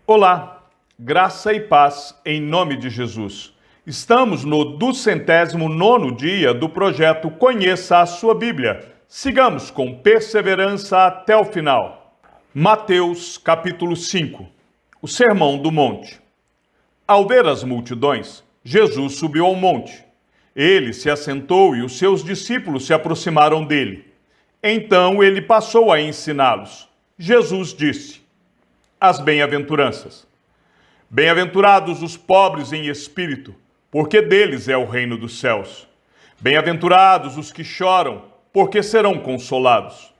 Olá, graça e paz em nome de Jesus. Estamos no 209º dia do projeto Conheça a Sua Bíblia. Sigamos com perseverança até o final. Mateus capítulo 5, o Sermão do Monte. Ao ver as multidões, Jesus subiu ao monte. Ele se assentou e os seus discípulos se aproximaram dele. Então ele passou a ensiná-los. Jesus disse: As bem-aventuranças. Bem-aventurados os pobres em espírito, porque deles é o reino dos céus. Bem-aventurados os que choram, porque serão consolados.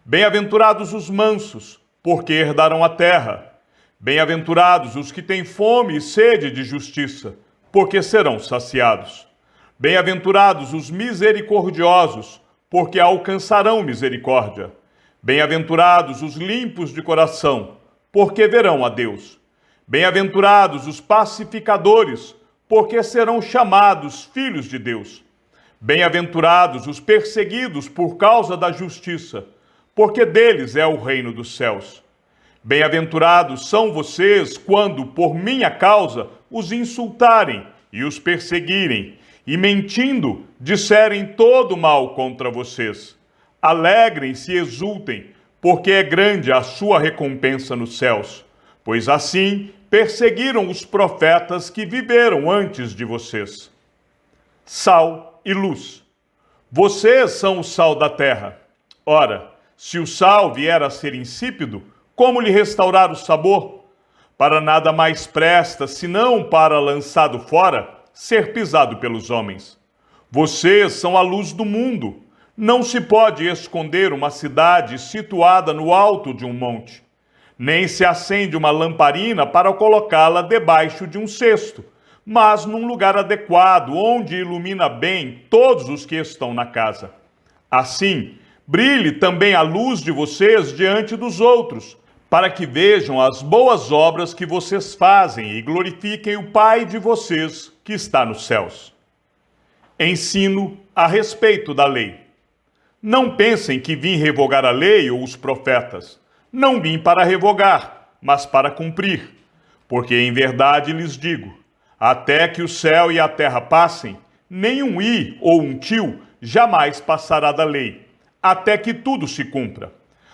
Bem-aventurados os mansos, porque herdarão a terra. Bem-aventurados os que têm fome e sede de justiça, porque serão saciados. Bem-aventurados os misericordiosos, porque alcançarão misericórdia. Bem-aventurados os limpos de coração, porque verão a Deus. Bem-aventurados os pacificadores, porque serão chamados filhos de Deus. Bem-aventurados os perseguidos por causa da justiça, porque deles é o reino dos céus. Bem-aventurados são vocês quando, por minha causa, os insultarem e os perseguirem, e mentindo, disserem todo mal contra vocês. Alegrem-se e exultem, porque é grande a sua recompensa nos céus, pois assim perseguiram os profetas que viveram antes de vocês. Sal e luz. Vocês são o sal da terra. Ora, se o sal vier a ser insípido, como lhe restaurar o sabor? Para nada mais presta, senão para, lançado fora, ser pisado pelos homens. Vocês são a luz do mundo. Não se pode esconder uma cidade situada no alto de um monte, nem se acende uma lamparina para colocá-la debaixo de um cesto, mas num lugar adequado, onde ilumina bem todos os que estão na casa. Assim, brilhe também a luz de vocês diante dos outros, para que vejam as boas obras que vocês fazem e glorifiquem o Pai de vocês que está nos céus. Ensino a respeito da lei. Não pensem que vim revogar a lei ou os profetas. Não vim para revogar, mas para cumprir. Porque em verdade lhes digo, até que o céu e a terra passem, nem um i ou um tio jamais passará da lei, até que tudo se cumpra.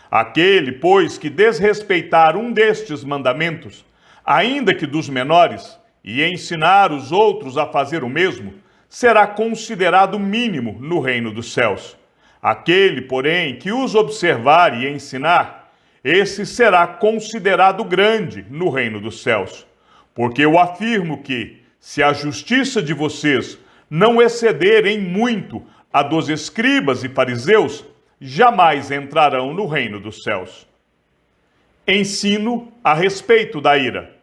Aquele, pois, que desrespeitar um destes mandamentos, ainda que dos menores, e ensinar os outros a fazer o mesmo, será considerado mínimo no reino dos céus. Aquele, porém, que os observar e ensinar, esse será considerado grande no reino dos céus. Porque eu afirmo que, se a justiça de vocês não exceder em muito a dos escribas e fariseus, jamais entrarão no reino dos céus. Ensino a respeito da ira.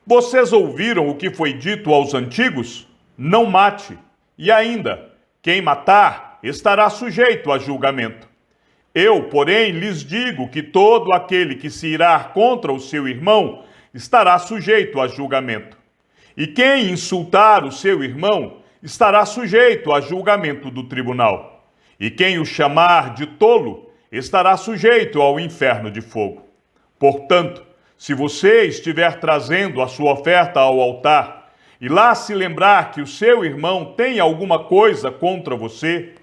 Vocês ouviram o que foi dito aos antigos? Não mate. E ainda, quem matar estará sujeito a julgamento. Eu, porém, lhes digo que todo aquele que se irar contra o seu irmão estará sujeito a julgamento. E quem insultar o seu irmão estará sujeito a julgamento do tribunal. E quem o chamar de tolo estará sujeito ao inferno de fogo. Portanto, se você estiver trazendo a sua oferta ao altar, e lá se lembrar que o seu irmão tem alguma coisa contra você,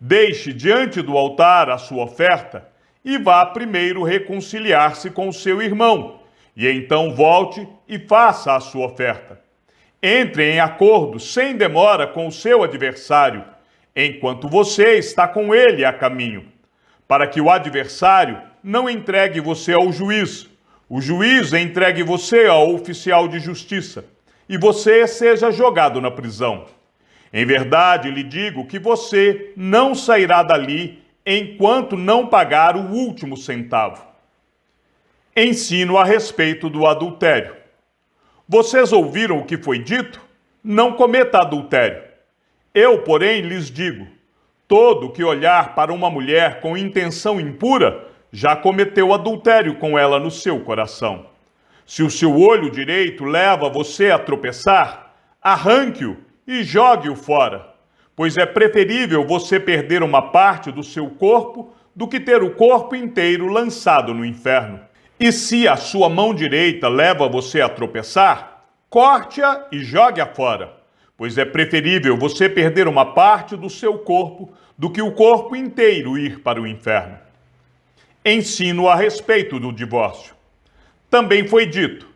deixe diante do altar a sua oferta e vá primeiro reconciliar-se com o seu irmão, e então volte e faça a sua oferta. Entre em acordo sem demora com o seu adversário, enquanto você está com ele a caminho, para que o adversário não entregue você ao juiz, o juiz entregue você ao oficial de justiça, e você seja jogado na prisão. Em verdade, lhe digo que você não sairá dali enquanto não pagar o último centavo. Ensino a respeito do adultério. Vocês ouviram o que foi dito? Não cometa adultério. Eu, porém, lhes digo, todo que olhar para uma mulher com intenção impura, já cometeu adultério com ela no seu coração. Se o seu olho direito leva você a tropeçar, arranque-o e jogue-o fora, pois é preferível você perder uma parte do seu corpo do que ter o corpo inteiro lançado no inferno. E se a sua mão direita leva você a tropeçar, corte-a e jogue-a fora, pois é preferível você perder uma parte do seu corpo do que o corpo inteiro ir para o inferno. Ensino a respeito do divórcio. Também foi dito: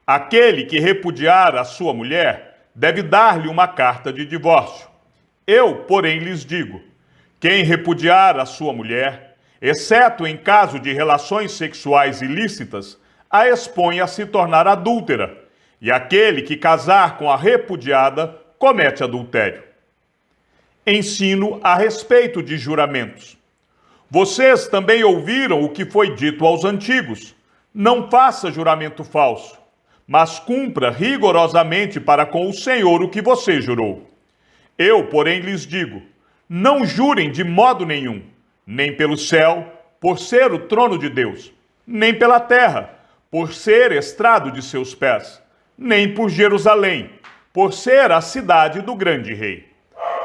aquele que repudiar a sua mulher deve dar-lhe uma carta de divórcio. Eu, porém, lhes digo: quem repudiar a sua mulher, exceto em caso de relações sexuais ilícitas, a expõe a se tornar adúltera, e aquele que casar com a repudiada comete adultério. Ensino a respeito de juramentos. Vocês também ouviram o que foi dito aos antigos: não faça juramento falso, mas cumpra rigorosamente para com o Senhor o que você jurou. Eu, porém, lhes digo: não jurem de modo nenhum, nem pelo céu, por ser o trono de Deus, nem pela terra, por ser estrado de seus pés, nem por Jerusalém, por ser a cidade do grande rei.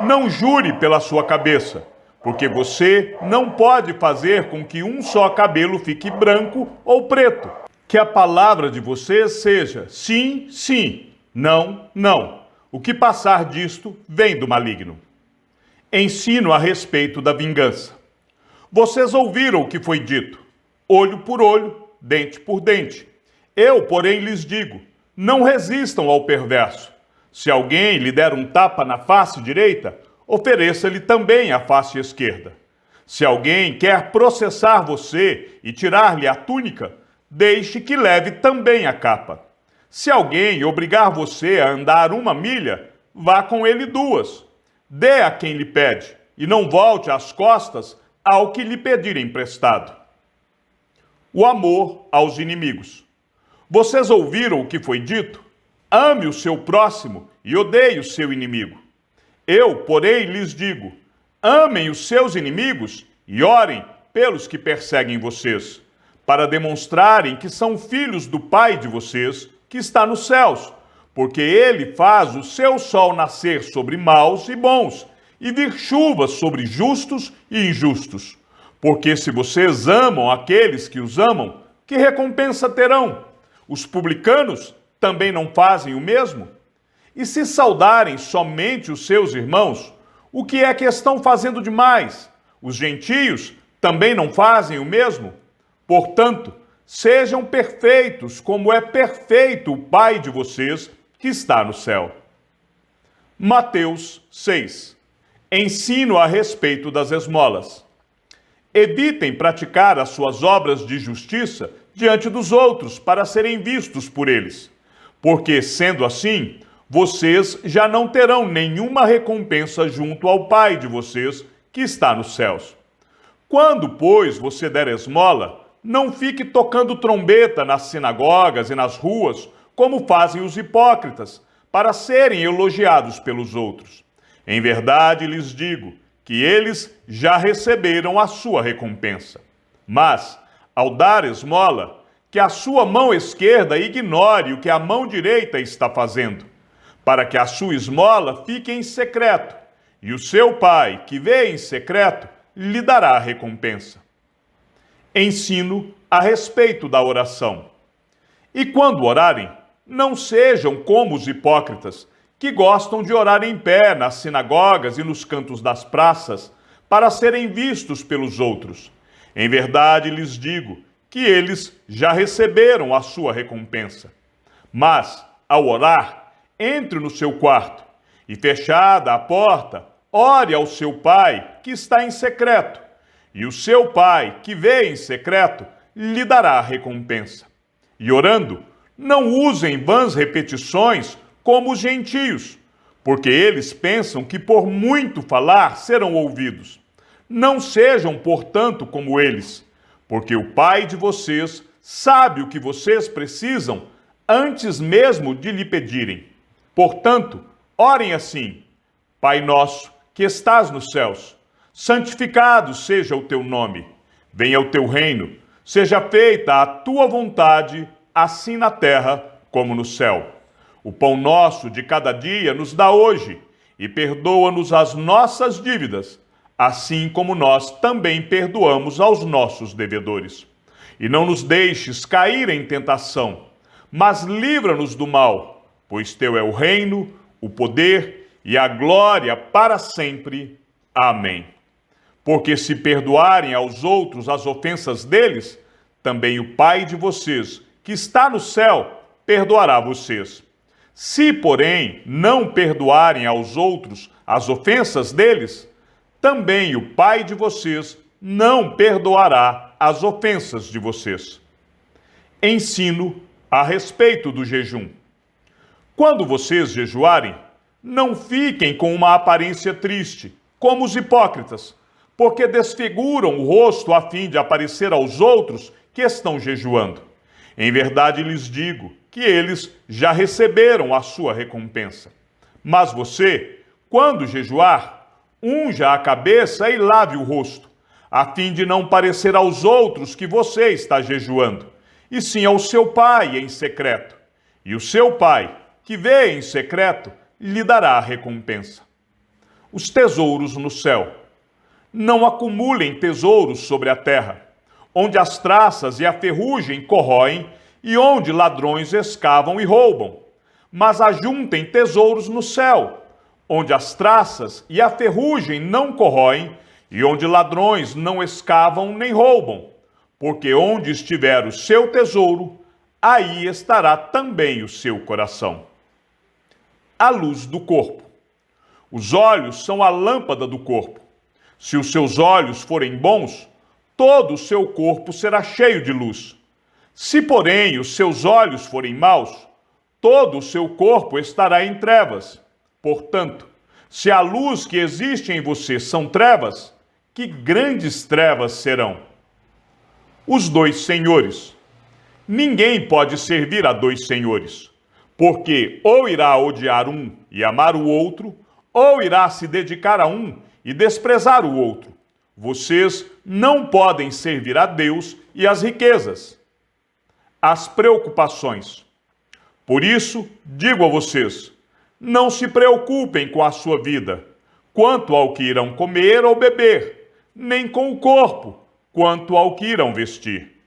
Não jure pela sua cabeça, porque você não pode fazer com que um só cabelo fique branco ou preto. Que a palavra de vocês seja sim, sim, não, não. O que passar disto vem do maligno. Ensino a respeito da vingança. Vocês ouviram o que foi dito: olho por olho, dente por dente. Eu, porém, lhes digo: não resistam ao perverso. Se alguém lhe der um tapa na face direita, ofereça-lhe também a face esquerda. Se alguém quer processar você e tirar-lhe a túnica, deixe que leve também a capa. Se alguém obrigar você a andar 1 milha, vá com ele 2. Dê a quem lhe pede, e não volte as costas ao que lhe pedir emprestado. O amor aos inimigos. Vocês ouviram o que foi dito? Ame o seu próximo e odeie o seu inimigo. Eu, porém, lhes digo: amem os seus inimigos e orem pelos que perseguem vocês, para demonstrarem que são filhos do Pai de vocês, que está nos céus, porque ele faz o seu sol nascer sobre maus e bons, e vir chuva sobre justos e injustos. Porque se vocês amam aqueles que os amam, que recompensa terão? Os publicanos também não fazem o mesmo? E se saudarem somente os seus irmãos, o que é que estão fazendo demais? Os gentios também não fazem o mesmo? Portanto, sejam perfeitos, como é perfeito o Pai de vocês que está no céu. Mateus 6. Ensino a respeito das esmolas. Evitem praticar as suas obras de justiça diante dos outros para serem vistos por eles, porque, sendo assim, vocês já não terão nenhuma recompensa junto ao Pai de vocês que está nos céus. Quando, pois, você der esmola, não fique tocando trombeta nas sinagogas e nas ruas, como fazem os hipócritas, para serem elogiados pelos outros. Em verdade lhes digo que eles já receberam a sua recompensa. Mas, ao dar esmola, que a sua mão esquerda ignore o que a mão direita está fazendo, para que a sua esmola fique em secreto, e o seu Pai, que vê em secreto, lhe dará a recompensa. Ensino a respeito da oração. E quando orarem, não sejam como os hipócritas, que gostam de orar em pé nas sinagogas e nos cantos das praças, para serem vistos pelos outros. Em verdade lhes digo que eles já receberam a sua recompensa. Mas, ao orar, entre no seu quarto, e fechada a porta, ore ao seu Pai, que está em secreto, e o seu Pai, que vê em secreto, lhe dará a recompensa. E orando, não usem vãs repetições como os gentios, porque eles pensam que por muito falar serão ouvidos. Não sejam, portanto, como eles, porque o Pai de vocês sabe o que vocês precisam antes mesmo de lhe pedirem. Portanto, orem assim: Pai nosso, que estás nos céus, santificado seja o teu nome. Venha o teu reino, seja feita a tua vontade, assim na terra como no céu. O pão nosso de cada dia nos dá hoje, e perdoa-nos as nossas dívidas, assim como nós também perdoamos aos nossos devedores. E não nos deixes cair em tentação, mas livra-nos do mal, pois teu é o reino, o poder e a glória para sempre. Amém. Porque se perdoarem aos outros as ofensas deles, também o Pai de vocês, que está no céu, perdoará vocês. Se, porém, não perdoarem aos outros as ofensas deles, também o Pai de vocês não perdoará as ofensas de vocês. Ensino a respeito do jejum. Quando vocês jejuarem, não fiquem com uma aparência triste, como os hipócritas, porque desfiguram o rosto a fim de aparecer aos outros que estão jejuando. Em verdade lhes digo que eles já receberam a sua recompensa. Mas você, quando jejuar, unja a cabeça e lave o rosto, a fim de não parecer aos outros que você está jejuando, e sim ao seu Pai em secreto. E o seu Pai, que vê em secreto, lhe dará a recompensa. Os tesouros no céu. Não acumulem tesouros sobre a terra, onde as traças e a ferrugem corroem e onde ladrões escavam e roubam. Mas ajuntem tesouros no céu, onde as traças e a ferrugem não corroem e onde ladrões não escavam nem roubam. Porque onde estiver o seu tesouro, aí estará também o seu coração. A luz do corpo. Os olhos são a lâmpada do corpo. Se os seus olhos forem bons, todo o seu corpo será cheio de luz. Se, porém, os seus olhos forem maus, todo o seu corpo estará em trevas. Portanto, se a luz que existe em você são trevas, que grandes trevas serão. Os dois senhores. Ninguém pode servir a dois senhores, porque ou irá odiar um e amar o outro, ou irá se dedicar a um e desprezar o outro. Vocês não podem servir a Deus e às riquezas. As preocupações. Por isso, digo a vocês, não se preocupem com a sua vida, quanto ao que irão comer ou beber, nem com o corpo, quanto ao que irão vestir.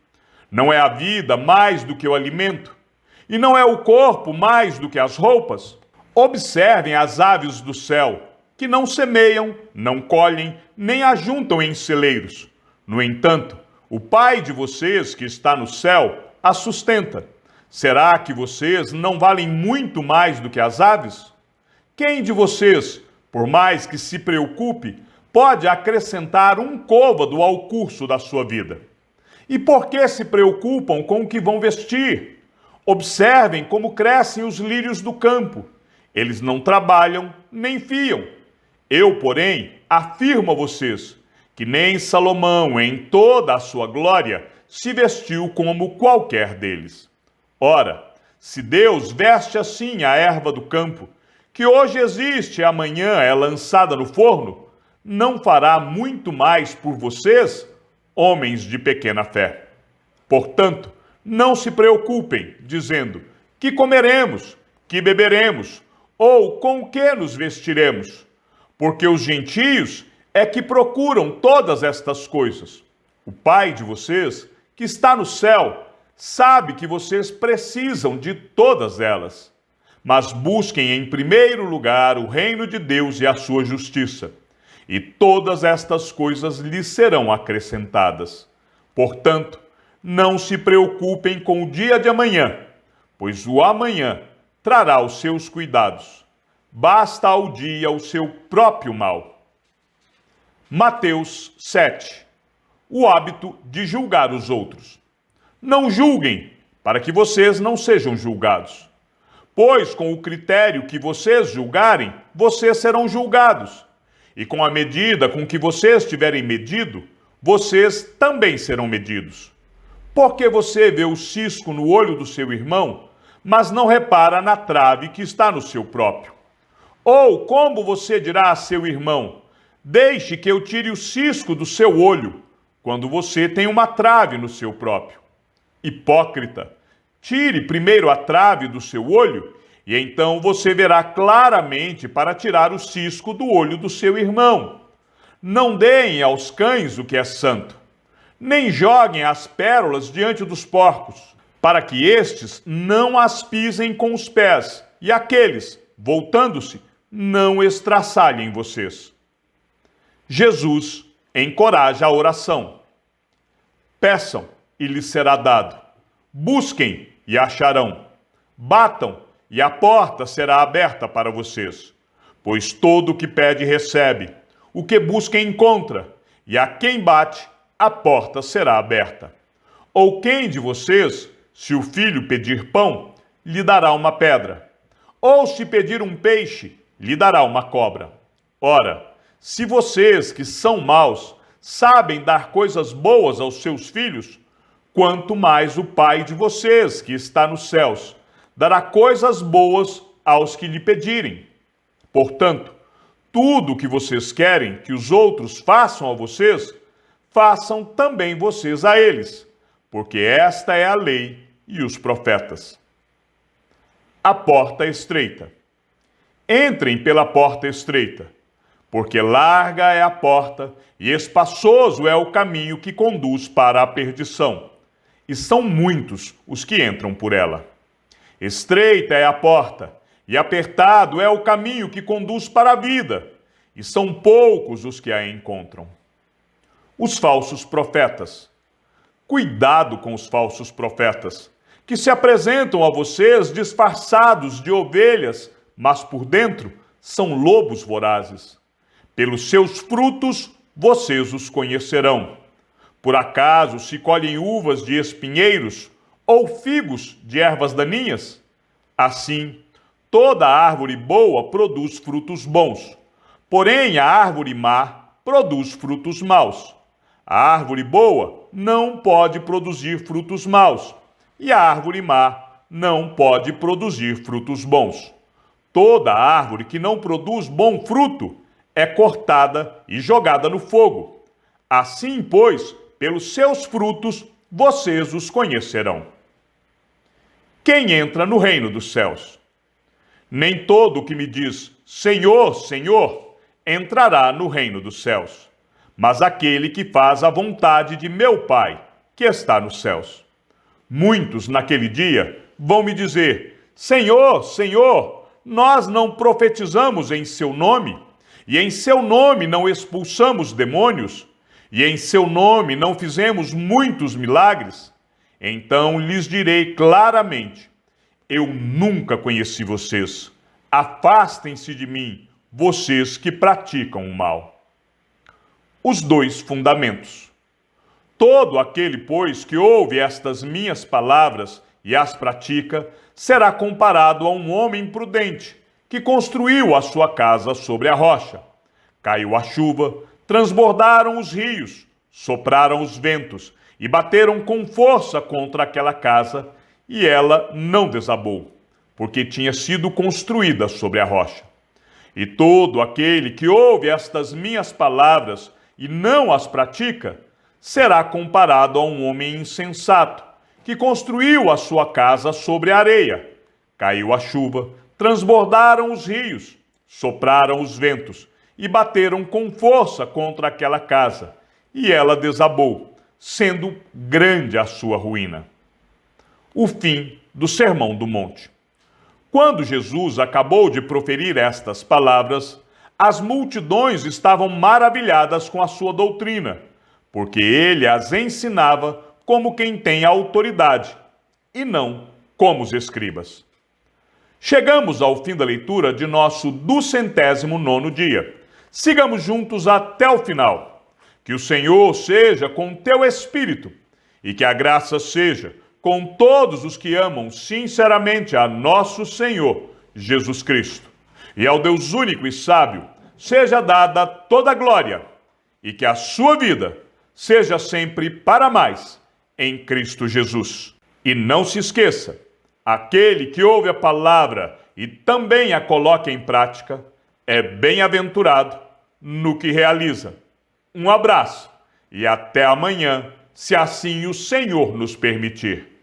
Não é a vida mais do que o alimento, e não é o corpo mais do que as roupas? Observem as aves do céu, que não semeiam, não colhem, nem ajuntam em celeiros. No entanto, o Pai de vocês que está no céu as sustenta. Será que vocês não valem muito mais do que as aves? Quem de vocês, por mais que se preocupe, pode acrescentar um côvado ao curso da sua vida? E por que se preocupam com o que vão vestir? Observem como crescem os lírios do campo. Eles não trabalham, nem fiam. Eu, porém, afirmo a vocês que nem Salomão, em toda a sua glória, se vestiu como qualquer deles. Ora, se Deus veste assim a erva do campo, que hoje existe e amanhã é lançada no forno, não fará muito mais por vocês, homens de pequena fé. Portanto, não se preocupem, dizendo, que comeremos, que beberemos, ou com que nos vestiremos? Porque os gentios é que procuram todas estas coisas. O Pai de vocês, que está no céu, sabe que vocês precisam de todas elas. Mas busquem em primeiro lugar o reino de Deus e a sua justiça, e todas estas coisas lhes serão acrescentadas. Portanto, não se preocupem com o dia de amanhã, pois o amanhã trará os seus cuidados. Basta ao dia o seu próprio mal. Mateus 7. O hábito de julgar os outros. Não julguem, para que vocês não sejam julgados. Pois com o critério que vocês julgarem, vocês serão julgados. E com a medida com que vocês tiverem medido, vocês também serão medidos. Porque você vê o cisco no olho do seu irmão, mas não repara na trave que está no seu próprio? Ou como você dirá a seu irmão, deixe que eu tire o cisco do seu olho, quando você tem uma trave no seu próprio? Hipócrita, tire primeiro a trave do seu olho, e então você verá claramente para tirar o cisco do olho do seu irmão. Não deem aos cães o que é santo, Nem joguem as pérolas diante dos porcos, para que estes não as pisem com os pés, e aqueles, voltando-se, não estraçalhem vocês. Jesus encoraja a oração. Peçam e lhes será dado. Busquem e acharão. Batam e a porta será aberta para vocês. Pois todo o que pede recebe, o que busca encontra, e a quem bate, a porta será aberta. Ou quem de vocês, se o filho pedir pão, lhe dará uma pedra? Ou se pedir um peixe, lhe dará uma cobra? Ora, se vocês que são maus sabem dar coisas boas aos seus filhos, quanto mais o Pai de vocês, que está nos céus, dará coisas boas aos que lhe pedirem. Portanto, tudo o que vocês querem que os outros façam a vocês, façam também vocês a eles, porque esta é a lei e os profetas. A porta estreita. Entrem pela porta estreita, porque larga é a porta e espaçoso é o caminho que conduz para a perdição, e são muitos os que entram por ela. Estreita é a porta, e apertado é o caminho que conduz para a vida, e são poucos os que a encontram. Os falsos profetas. Cuidado com os falsos profetas, que se apresentam a vocês disfarçados de ovelhas, mas por dentro são lobos vorazes. Pelos seus frutos vocês os conhecerão. Por acaso se colhem uvas de espinheiros ou figos de ervas daninhas? Assim, toda árvore boa produz frutos bons, porém a árvore má produz frutos maus. A árvore boa não pode produzir frutos maus, e a árvore má não pode produzir frutos bons. Toda árvore que não produz bom fruto é cortada e jogada no fogo. Assim, pois, pelos seus frutos vocês os conhecerão. Quem entra no reino dos céus? Nem todo o que me diz, Senhor, Senhor, entrará no reino dos céus, mas aquele que faz a vontade de meu Pai, que está nos céus. Muitos naquele dia vão me dizer, Senhor, Senhor, nós não profetizamos em seu nome, e em seu nome não expulsamos demônios, e em seu nome não fizemos muitos milagres? Então lhes direi claramente, eu nunca conheci vocês. Afastem-se de mim, vocês que praticam o mal. Os dois fundamentos. Todo aquele, pois, que ouve estas minhas palavras e as pratica, será comparado a um homem prudente, que construiu a sua casa sobre a rocha. Caiu a chuva, transbordaram os rios, sopraram os ventos e bateram com força contra aquela casa, e ela não desabou, porque tinha sido construída sobre a rocha. E todo aquele que ouve estas minhas palavras e não as pratica, será comparado a um homem insensato, que construiu a sua casa sobre a areia. Caiu a chuva, transbordaram os rios, sopraram os ventos e bateram com força contra aquela casa, e ela desabou, sendo grande a sua ruína. O fim do Sermão do Monte. Quando Jesus acabou de proferir estas palavras, as multidões estavam maravilhadas com a sua doutrina, porque ele as ensinava como quem tem autoridade, e não como os escribas. Chegamos ao fim da leitura de nosso 209º dia. Sigamos juntos até o final. Que o Senhor seja com teu espírito, e que a graça seja com todos os que amam sinceramente a nosso Senhor Jesus Cristo. E ao Deus único e sábio seja dada toda a glória, e que a sua vida seja sempre para mais em Cristo Jesus. E não se esqueça, aquele que ouve a palavra e também a coloca em prática, é bem-aventurado no que realiza. Um abraço e até amanhã, se assim o Senhor nos permitir.